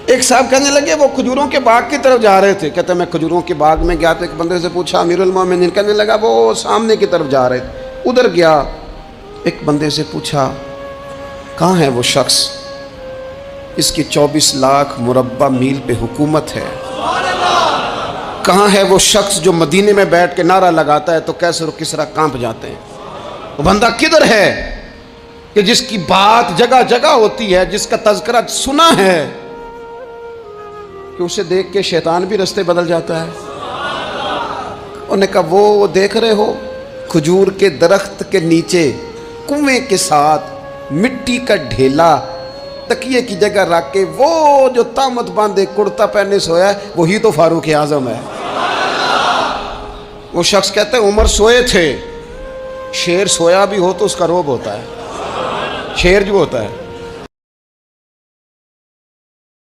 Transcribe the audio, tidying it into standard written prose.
एक साहब कहने लगे वो खजूरों के बाग की तरफ जा रहे थे। कहते मैं खजूरों के बाग में गया तो एक बंदे से पूछा अमीरुल मोमिनीन, कहने लगा वो सामने की तरफ जा रहे थे। उधर गया, एक बंदे से पूछा कहाँ है वो शख्स, इसकी 24 लाख मुरब्बा मील पे हुकूमत है। कहाँ है वो शख्स जो मदीने में बैठ के नारा लगाता है तो कैसर और किसरा कांप जाते हैं। वो बंदा किधर है कि जिसकी बात जगह जगह होती है, जिसका तज़किरा सुना है कि उसे देख के शैतान भी रास्ते बदल जाता है। उन्होंने कहा वो देख रहे हो खजूर के दरख्त के नीचे कुएं के साथ मिट्टी का ढेला तकिए की जगह रख के वो जो तामत बांधे कुर्ता पहने सोया है वही तो फारूक आजम है। वो शख्स कहते हैं उमर सोए थे। शेर सोया भी हो तो उसका रोब होता है, शेर जो होता है